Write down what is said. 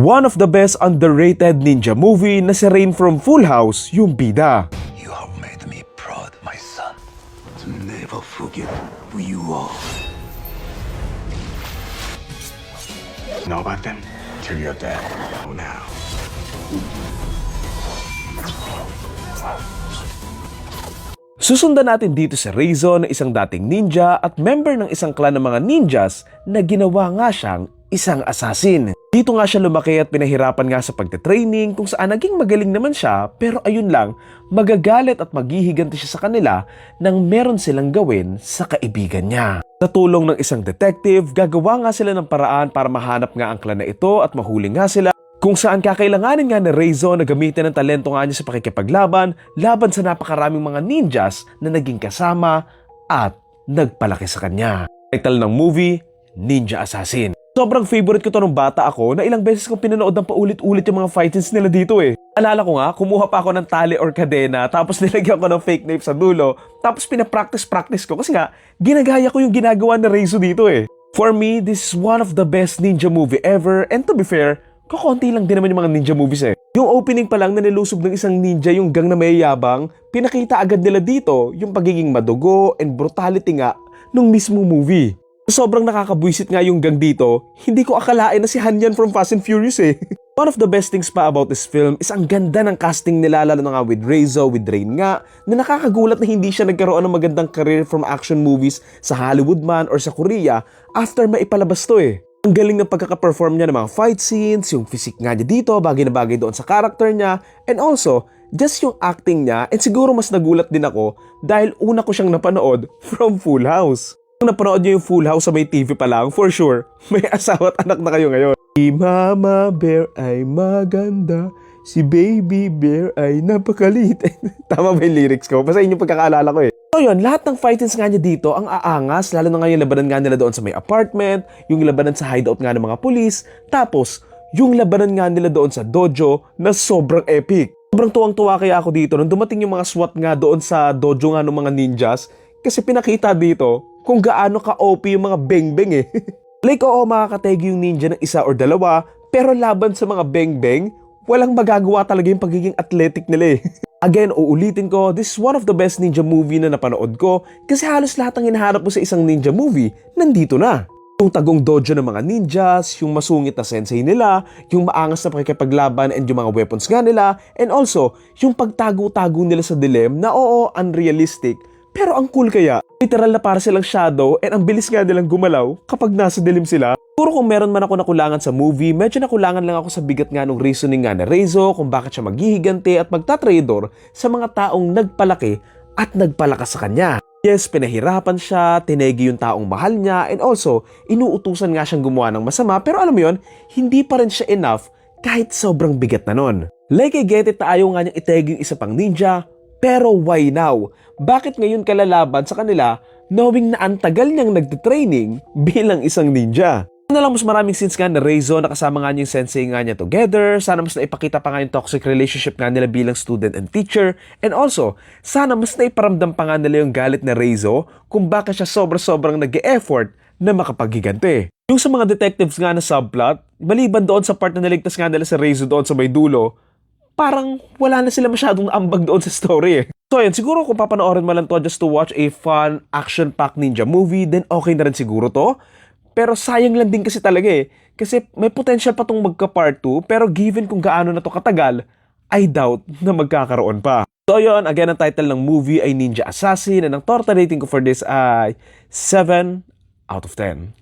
One of the best underrated ninja movie na si Rain from Full House, yung bida. You have made me proud, my son, to never forget who you are. Know about them till you're dead. Oh, now. Susundan natin dito si Reizo na isang dating ninja at member ng isang clan ng mga ninjas na ginawa nga siyang isang assassin. Dito nga siya lumaki at pinahirapan nga sa pagte-training kung saan naging magaling naman siya, pero ayun lang, magagalit at maghihiganti siya sa kanila nang meron silang gawin sa kaibigan niya. Sa tulong ng isang detective, gagawa nga sila ng paraan para mahanap nga ang clan na ito at mahuli nga sila, kung saan kakailanganin nga ni Reizo na gamitin ang talento nga niya sa pakikipaglaban laban sa napakaraming mga ninjas na naging kasama at nagpalaki sa kanya. Title ng movie, Ninja Assassin. Sobrang favorite ko to nung bata ako na ilang beses kong pinanood ng paulit-ulit yung mga fight scenes nila dito eh. Alala ko nga, kumuha pa ako ng tali or kadena tapos nilagyan ko ng fake knife sa dulo tapos pinapractice ko kasi nga ginagaya ko yung ginagawa ni Reizo dito eh. For me, this is one of the best ninja movie ever, and to be fair, kakonti lang din naman yung mga ninja movies eh. Yung opening pa lang na nilusob ng isang ninja yung gang na mayayabang, pinakita agad nila dito yung pagiging madugo and brutality nga nung mismo movie. Sobrang nakakabwisit nga yung gang dito, hindi ko akalain na si Han yan from Fast and Furious eh. One of the best things pa about this film is ang ganda ng casting nila, lalo na nga with Reizo, with Rain nga, na nakakagulat na hindi siya nagkaroon ng magandang career from action movies sa Hollywood man or sa Korea after maipalabas to eh. Ang galing ng pagkaka-perform niya ng mga fight scenes, yung physique nga niya dito, bagay na bagay doon sa character niya, and also, just yung acting niya, and siguro mas nagulat din ako dahil una ko siyang napanood from Full House. Kung napanood niyo yung Full House sa may TV pa lang, for sure, may asawa at anak na kayo ngayon. Si Mama Bear ay maganda, si Baby Bear ay napakalit. Tama ba yung lyrics ko? Basta yun yung pagkakaalala ko eh. So yun, lahat ng fight scenes nga niya dito ang aangas, lalo na nga yung labanan nga nila doon sa may apartment, yung labanan sa hideout nga ng mga pulis, tapos yung labanan nga nila doon sa dojo na sobrang epic. Sobrang tuwang-tuwa kaya ako dito nung dumating yung mga SWAT nga doon sa dojo nga ng mga ninjas kasi pinakita dito kung gaano ka-OP yung mga beng-beng eh. Like oo, makakategi yung ninja ng isa or dalawa, pero laban sa mga beng-beng, walang magagawa talaga yung pagiging athletic nila eh. Again, uulitin ko, this is one of the best ninja movie na napanood ko kasi halos lahat ng hinahanap mo sa isang ninja movie, nandito na. Yung tagong dojo ng mga ninjas, yung masungit na sensei nila, yung maangas na pakikipaglaban and yung mga weapons nga nila, and also, yung pagtago-tago nila sa dilim na oo, unrealistic, pero ang cool kaya, literal na para silang shadow and ang bilis nga nilang gumalaw kapag nasa dilim sila. Puro kung meron man ako nakulangan sa movie, medyo nakulangan lang ako sa bigat nga ng reasoning nga ni Reizo kung bakit siya maghihiganti at magtatraidor sa mga taong nagpalaki at nagpalakas sa kanya. Yes, pinahirapan siya, tinegi yung taong mahal niya, and also, inuutusan nga siyang gumawa ng masama, pero alam mo yun, hindi pa rin siya enough kahit sobrang bigat na nun. Like I get it na ayaw nga niyang itegi yung isa pang ninja, pero why now? Bakit ngayon kalalaban sa kanila knowing na ang tagal niyang nagtitraining bilang isang ninja? Sana lang mas maraming scenes nga na Reizo na kasama nga niya yung sensei nga niya together. Sana mas naipakita pa nga yung toxic relationship nga nila bilang student and teacher. And also, sana mas naiparamdam pa nga nila yung galit na Reizo kung bakit siya sobrang nag-e-effort na makapaghiganti. Yung sa mga detectives nga na subplot, maliban doon sa part na naligtas nga nila sa Reizo doon sa may dulo, parang wala na sila masyadong ambag doon sa story eh. So yun, siguro kung papanoorin mo lang to just to watch a fun, action-packed ninja movie, then okay na rin siguro to. Pero sayang lang din kasi talaga eh. Kasi may potential pa tong magka-part 2, pero given kung gaano na to katagal, I doubt na magkakaroon pa. So yun, again, ang title ng movie ay Ninja Assassin, and ang total rating ko for this ay 7 out of 10.